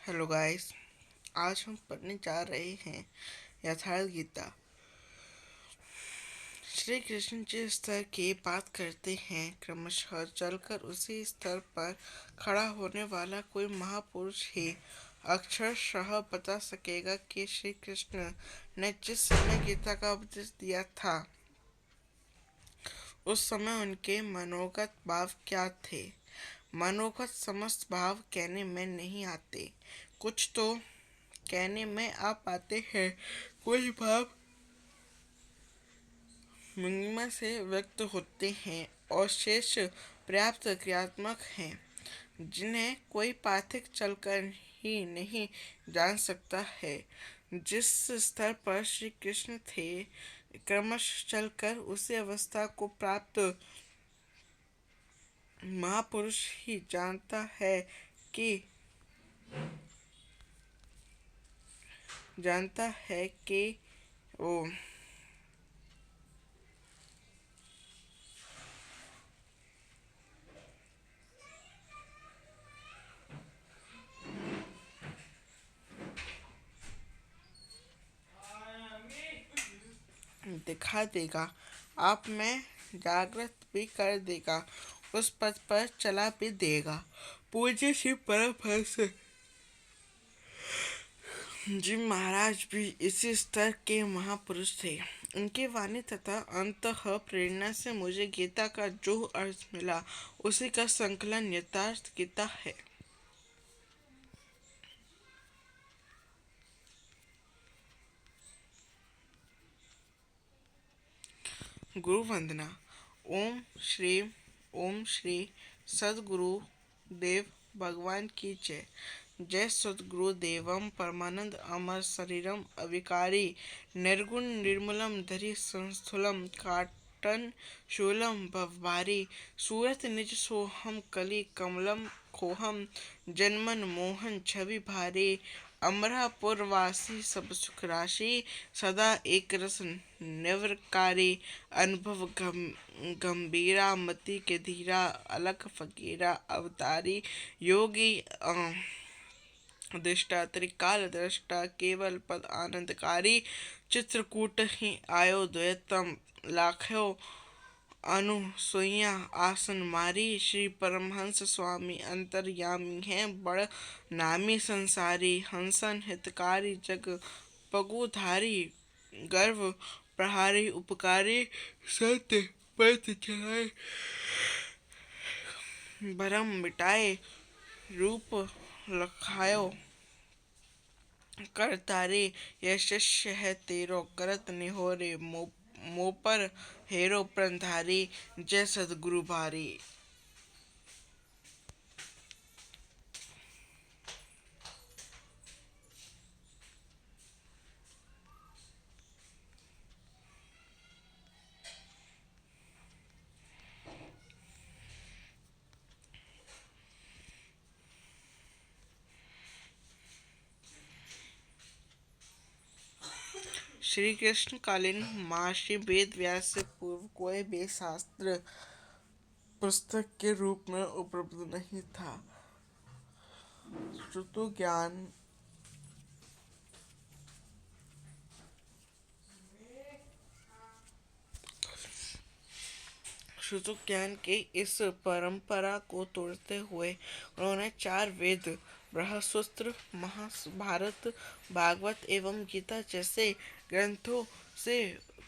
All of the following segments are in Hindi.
Hello guys. आज हम पढ़ने जा रहे हैं यथार्थ गीता। श्री कृष्ण जिस स्तर की बात करते हैं, क्रमशः चलकर उसी स्तर पर खड़ा होने वाला कोई महापुरुष ही अक्षरशः बता सकेगा कि श्री कृष्ण ने जिस समय गीता का उपदेश दिया था, उस समय उनके मनोगत भाव क्या थे। मनोगत समस्त भाव कहने में नहीं आते, कुछ तो कहने में आ पाते हैं। कुछ भाव महिमा से व्यक्त होते हैं और शेष पर्याप्त क्रियात्मक हैं, जिन्हें कोई पाठक चलकर ही नहीं जान सकता है। जिस स्तर पर श्री कृष्ण थे, क्रमश चलकर उसी अवस्था को प्राप्त महापुरुष ही कि जानता है कि वो दिखा देगा, आप में जागृत भी कर देगा, उस पथ पर चला भी देगा। पूज्य श्री परमहंस जी महाराज भी इसी स्तर के महापुरुष थे। उनकी वाणी तथा अंतः प्रेरणा से मुझे गीता का जो अर्थ मिला, उसी का संकलन यथार्थ गीता है। गुरु वंदना। ओम श्री ओम श्री सदगुरु देव भगवान की जय। जय सदगुरु देवम परमानंद अमर शरीरम अविकारी निर्गुण निर्मलम धरि संस्थूलम काटन शूलम भवभारी सूरत निज सोहम कली कमलम खोहम जन्मन मोहन छवि भारे अमरापुरवासी सब सुख राशि सदा एक रस निवरकारी अनुभव गंभीरा मति के धीरा अलख फकीरा अवतारी योगी दृष्टा त्रिकाल दृष्टा केवल पद आनंदकारी चित्रकूट ही आयो द्वैतम लाखों अनुसुईया आसन मारी श्री परमहंस स्वामी अंतर्यामी हैं बड़ नामी संसारी हंसन हितकारी जग पगुधारी गर्व प्रहारी उपकारी सत्य पथ चलाए भरम मिटाए रूप लखायो कर तारे। यह शिष्य है तेरो करत निहोरे मोपर हेरो प्रंधारी जय सदगुरु भारी। श्री कृष्ण कालीन महर्षि वेद व्यास से पूर्व कोई भी शास्त्र पुस्तक के रूप में उपलब्ध नहीं था। श्रुतु ज्ञान श्रुतु ज्ञान की इस परंपरा को तोड़ते हुए उन्होंने चार वेद बृहसूत्र महाभारत भागवत एवं गीता जैसे ग्रंथों से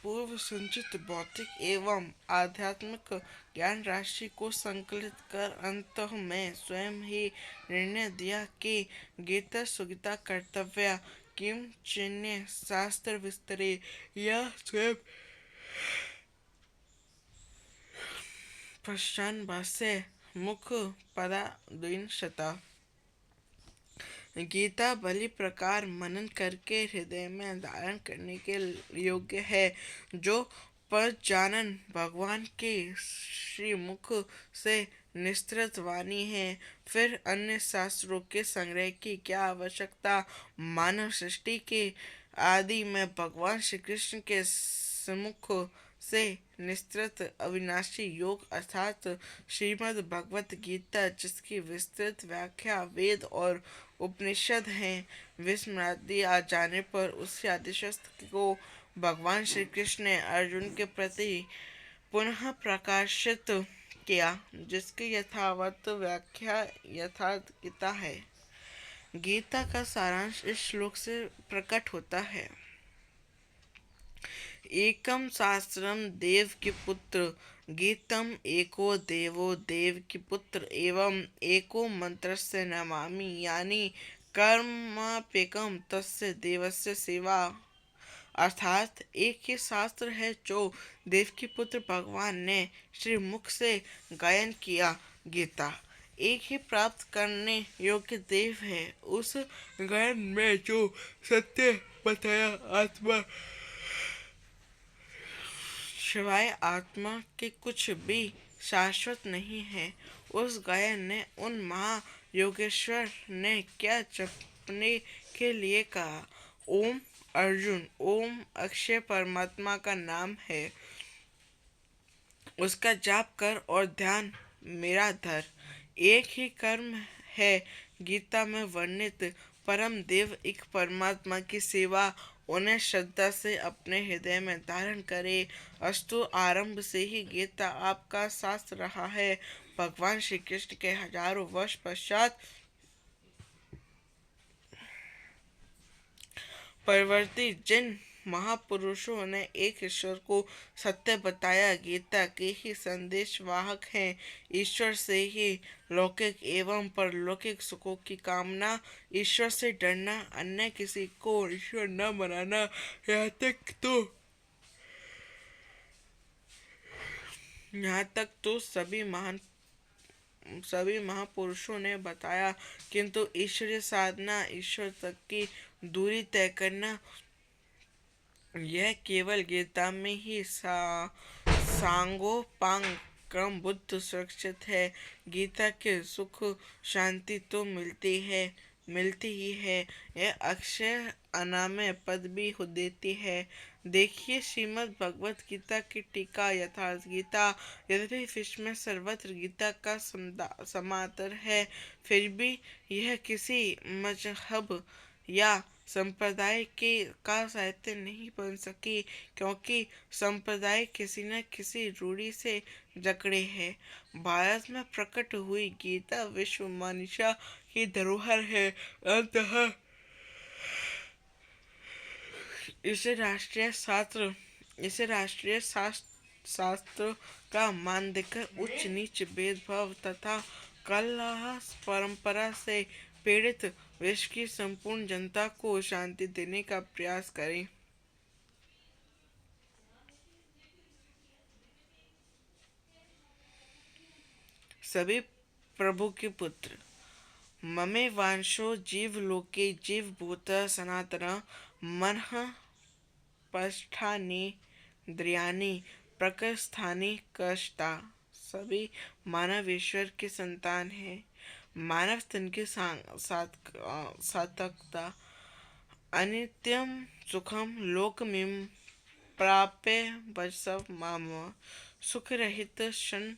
पूर्व संचित भौतिक एवं आध्यात्मिक ज्ञान राशि को संकलित कर अंत में स्वयं ही निर्णय दिया कि गीता सुगीता कर्तव्य किम चिन्ह शास्त्र विस्तरे यह स्वयं पश्चान भाष्य मुख पदाद्विंशता। गीता भली प्रकार मनन करके हृदय में धारण करने के योग्य है। जो पद जानन भगवान के श्रीमुख से निस्तृत वाणी है, फिर अन्य शास्त्रों के संग्रह की क्या आवश्यकता। मानव सृष्टि के आदि में भगवान श्री कृष्ण के सम्मुख से निस्तृत अविनाशी योग अर्थात श्रीमद् भगवत गीता, जिसकी विस्तृत व्याख्या वेद और उपनिषद हैं, विस्मृत दिया जाने पर उसी आदिशस्त्र को भगवान श्री कृष्ण ने अर्जुन के प्रति पुनः प्रकाशित किया, जिसकी यथावत व्याख्या यथार्थ गीता है। गीता का सारांश इस श्लोक से प्रकट होता है। एकम शास्त्रम देव की पुत्र, गीतम एको देवो देव की पुत्र, एवं एको मंत्रस्य नमामि, यानी कर्माप्येकम तस्य देवस्य सेवा। अर्थात एक ही शास्त्र है जो देव की पुत्र भगवान ने श्री मुख से गायन किया। गीता एक ही प्राप्त करने योग्य देव है। उस गायन में जो सत्य बताया आत्मा शिवाय आत्मा के कुछ भी शाश्वत नहीं है। उस गायन ने उन महायोगेश्वर ने क्या जपने के लिए कहा। ओम अर्जुन, ओम अक्षय परमात्मा का नाम है, उसका जाप कर और ध्यान मेरा धर। एक ही कर्म है गीता में वर्णित। परम देव एक परमात्मा की सेवा, उन्हें श्रद्धा से अपने हृदय में धारण करे। अस्तु, आरंभ से ही गीता आपका शास्त्र रहा है। भगवान श्री कृष्ण के हजारों वर्ष पश्चात परवर्ती जिन महापुरुषों ने एक ईश्वर को सत्य बताया, गीता के ही संदेश वाहक हैं। ईश्वर से ही लौकिक एवं परलौकिक सुखों की कामना, ईश्वर से डरना, अन्य किसी को ईश्वर न बनाना, यहाँ तक तो सभी महापुरुषों ने बताया। किंतु ईश्वरीय साधना, ईश्वर तक की दूरी तय करना, यह केवल गीता में ही सांगोपांग क्रम बुद्ध सुरक्षित है। गीता के सुख शांति तो मिलती ही है, यह अक्षय अनामय पद भी देती है। देखिए श्रीमद् भगवत गीता की टीका यथार्थ गीता। यद्यपि विश्व में सर्वत्र गीता का समादर है, फिर भी यह किसी मजहब या संप्रदाय का साहित्य नहीं बन सकी, क्योंकि संप्रदाय किसी न किसी रूढ़ि से जकड़े हैं। भारत में प्रकट हुई गीता विश्व मनीषा की धरोहर है। अतः इसे राष्ट्रीय शास्त्र का मान देकर उच्च नीच भेदभाव तथा कलह परंपरा से पीड़ित विश्व की संपूर्ण जनता को शांति देने का प्रयास करें। सभी प्रभु के पुत्र, ममे वांशो जीवलोके जीवभूतः सनातनः, मनः पष्ठानीन्द्रियाणि प्रकृतिस्थानि कष्टा। सभी मानव ईश्वर के संतान हैं। मानव तन की सार्थकता, अनित्यम सुखम लोकमिम प्राप्य वत्सव माम, सुख रहित क्षण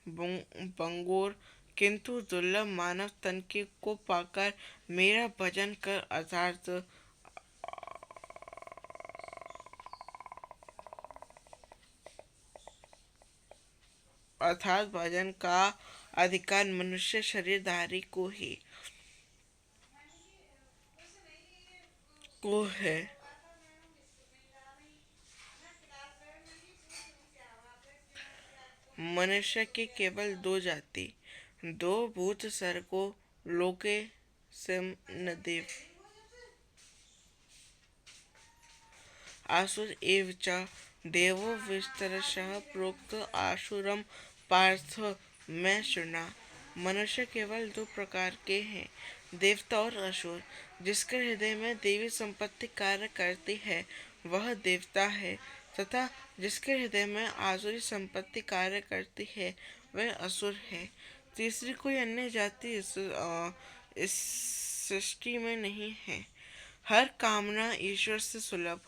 बंगोर, किंतु दुर्लभ मानव तन के को पाकर मेरा भजन कर अर्थात भजन का अधिकार मनुष्य शरीरधारी को है। मनुष्य की केवल दो जाति, दो भूत सर्गो लोके सिम न देव, आसुर एव च देवो विस्तरशः प्रोक्त आसुरम पार्थ में सुना। मनुष्य केवल दो प्रकार के हैं, देवता और असुर। जिसके हृदय में देवी संपत्ति कार्य करती है वह देवता है, तथा जिसके हृदय में आसुरी संपत्ति कार्य करती है वह असुर है। तीसरी कोई अन्य जाति इस सृष्टि में नहीं है। हर कामना ईश्वर से सुलभ,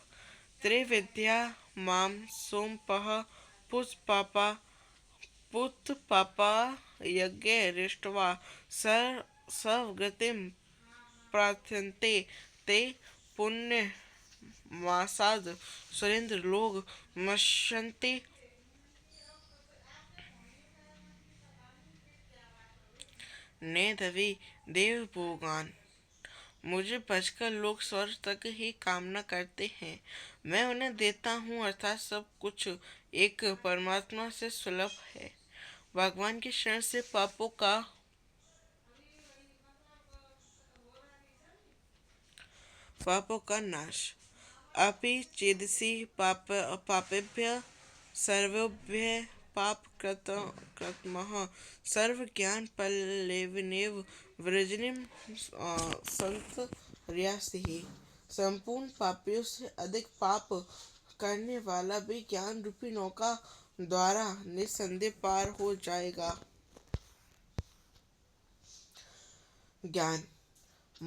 त्रिविद्या माम सोमपः पुष्पापा पुत्पापा यज्ञ रिष्ट्वा सर्वगतिं प्रार्थन्ते ते पुण्यमासाद सुरेंद्र लोग मश्यन्ते नेदवि देवभोगान। मुझे बचकर लोग स्वर्ग तक ही कामना करते हैं, मैं उन्हें देता हूँ, अर्थात सब कुछ एक परमात्मा से सुलभ है। भगवान की शरण से पापों का नाश। अपि चेदसि पापेभ्य सर्वेभ्य पाप कृतमः सर्व ज्ञान पल्लविनेव वृजनिम संत रियासिहि। संपूर्ण पापियों से अधिक पाप करने वाला भी ज्ञान रूपी नौका द्वारा निस्संदेह पार हो जाएगा। ज्ञान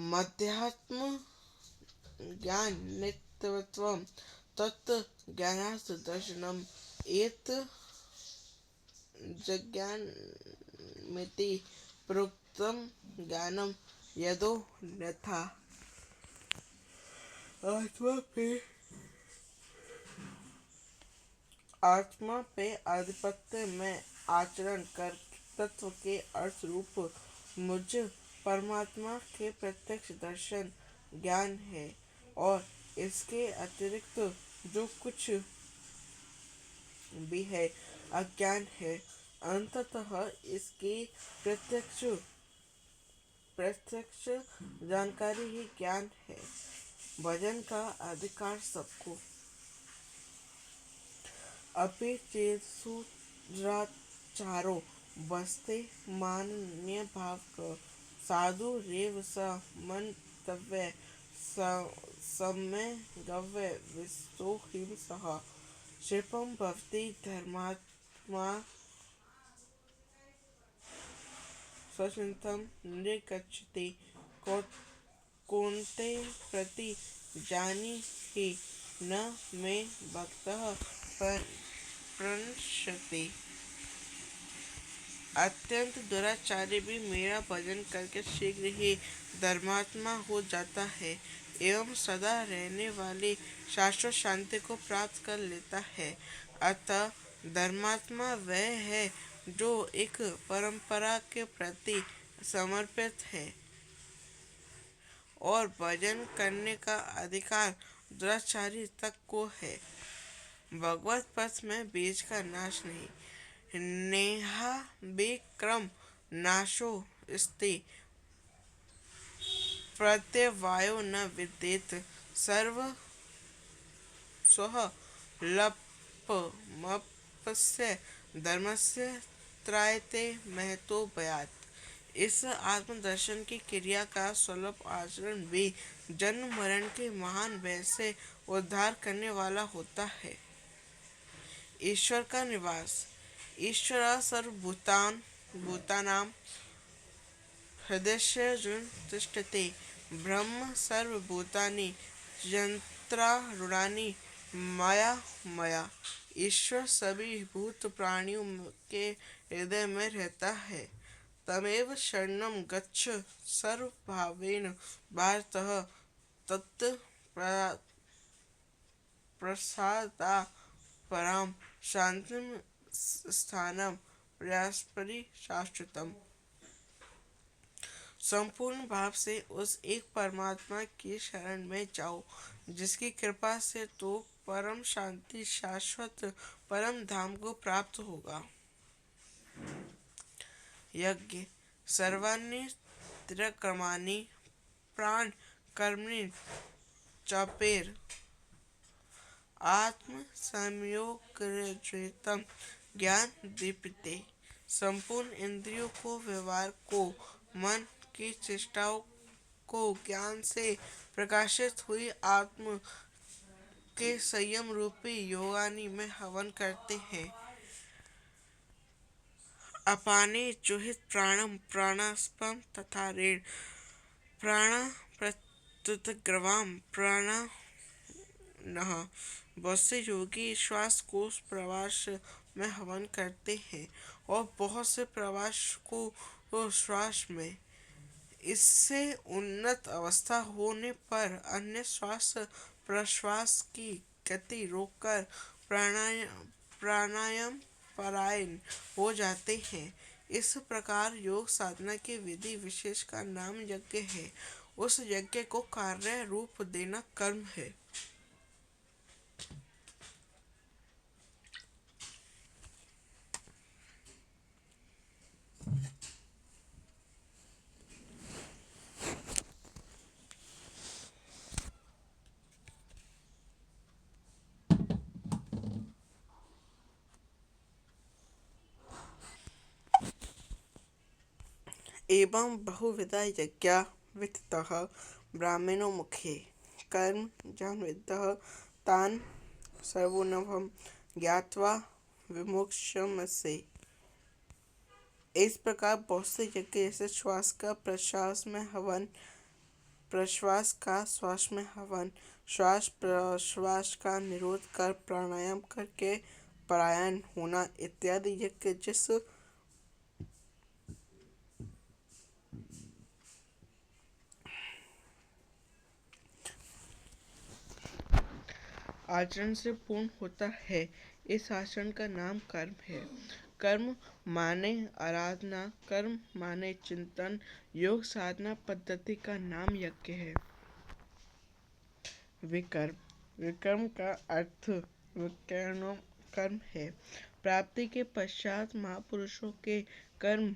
मध्यात्म ज्ञान नित्यत्वं तत् ज्ञानार्थ दर्शनम एत जज्ञानमिति प्रोक्तम ज्ञानम यदो यथा आत्मा पे आत्मा पे आधिपत्य में आचरण कर तत्व के अर्थ रूप मुझ परमात्मा के प्रत्यक्ष दर्शन ज्ञान है, और इसके अतिरिक्त जो कुछ भी है अज्ञान है। अंततः इसकी प्रत्यक्ष प्रत्यक्ष जानकारी ही ज्ञान है। भजन का अधिकार सबको। अपि चेत्सुराचारो बसते मान्य भाव क साधु रेव स मंतव्य सम्य गव्य विस्तो हिंसः क्षिपं भवति धर्मात्मा स्वचिंतम निगच्छति कौन्ते प्रति जानी ही न मे भक्तः प्रणश्यति। अत्यंत दुराचारी भी मेरा भजन करके शीघ्र ही धर्मात्मा हो जाता है एवं सदा रहने वाली शाश्वत शांति को प्राप्त कर लेता है। अतः धर्मात्मा वह है जो एक परंपरा के प्रति समर्पित है, और भजन करने का अधिकार दुराचारी तक को है। भगवत पथ में बीज का नाश नहीं। नेहा विक्रम नाशो स्ति प्रत्यवायो न विद्येत सर्व स्वः लपमपस्य धर्मस्य त्रायते महतो भयात्। इस आत्मदर्शन की क्रिया का सुलभ आचरण भी जन्म मरण के महान भय से उद्धार करने वाला होता है। ईश्वर का निवास। ईश्वर सर्वभूतानां हृदयेषु तिष्ठति। ब्रह्म सर्वभूतानि यंत्रारूढ़ानि माया। ईश्वर सभी भूत प्राणियों के हृदय में रहता है। तमेव शरणं गच्छ सर्वभावेन भारतः तत् प्रसादात् परां शान्तिं स्थानं प्रयास्परि शाश्वतम्। संपूर्ण भाव से उस एक परमात्मा की शरण में जाओ, जिसकी कृपा से तो परम शांति शाश्वत परम धाम को प्राप्त होगा। यज्ञ सर्वाणि त्रिकर्माणि प्राण कर्मणि चपेर आत्म संयोगर्जितम ज्ञान दीप्ते। संपूर्ण इंद्रियों को व्यवहार को मन की चेष्टाओं को ज्ञान से प्रकाशित हुई आत्म के संयम रूपी योगाग्नि में हवन करते हैं। अपाने जुहित प्राणम प्राणास्पम तथा ऋण प्राण प्रत्युत ग्रवाम प्राण नः बहुत से योगी श्वास को प्रवास में हवन करते हैं और बहुत से प्रवास को श्वास में। इससे उन्नत अवस्था होने पर अन्य श्वास प्रश्वास की गति रोककर प्राणायाम परायण हो जाते हैं। इस प्रकार योग साधना की विधि विशेष का नाम यज्ञ है। उस यज्ञ को कार्य रूप देना कर्म है। एवं बहुविधा यज्ञा वित्तः ब्राह्मणो मुखे कर्म जानविद्ः तान् सर्वोनभं ज्ञात्वा विमुक्षमसे। इस प्रकार बहुत से यज्ञ जैसे श्वास का प्रश्वास में हवन, प्रश्वास का श्वास में हवन, श्वास प्रश्वास का निरोध कर प्राणायाम करके परायण होना इत्यादि यज्ञ जिस आचरण से पूर्ण होता है, इस आचरण का नाम कर्म है। कर्म माने आराधना, कर्म माने चिंतन। योग साधना पद्धति का नाम यज्ञ है। विकर्म विकर्म का अर्थ विकर्णो कर्म है। प्राप्ति के पश्चात महापुरुषों के कर्म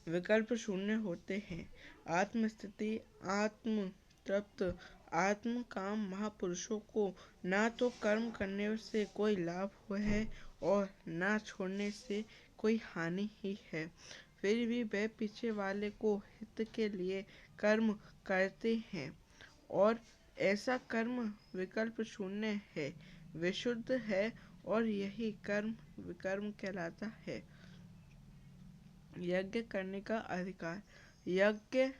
विकल्प शून्य होते हैं। आत्मस्थिति, आत्म तृप्त, आत्म काम महापुरुषों को ना तो कर्म करने से कोई लाभ है और ना छोड़ने से कोई हानि ही है। फिर भी वे पीछे वाले को हित के लिए कर्म करते हैं और ऐसा कर्म विकल्प शून्य है, विशुद्ध है और यही कर्म विकर्म कहलाता है। यज्ञ करने का अधिकार। यज्ञ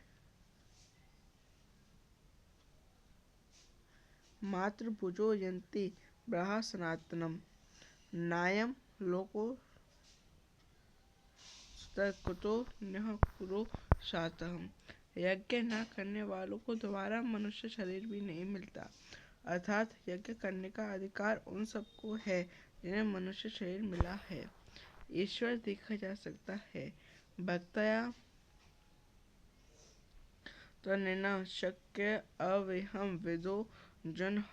मात्र भुजो यन्ति ब्रहा सनातनम नायम लोको कुतो न कुरो शातहम। यज्ञ न करने वालों को दोबारा मनुष्य शरीर भी नहीं मिलता। अर्थात यज्ञ करने का अधिकार उन सबको है जिन्हें मनुष्य शरीर मिला है। ईश्वर देखा जा सकता है। भक्तया त्वनेन शक्य अवेहं विदो जनः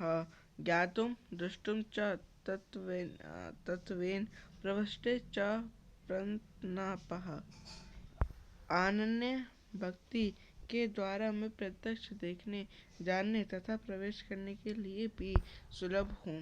ज्ञातुं द्रष्टुं च तत्त्वेन प्रविष्टे च प्रयत्नपः। अनन्य भक्ति के द्वारा मैं प्रत्यक्ष देखने, जानने तथा प्रवेश करने के लिए भी सुलभ हूँ।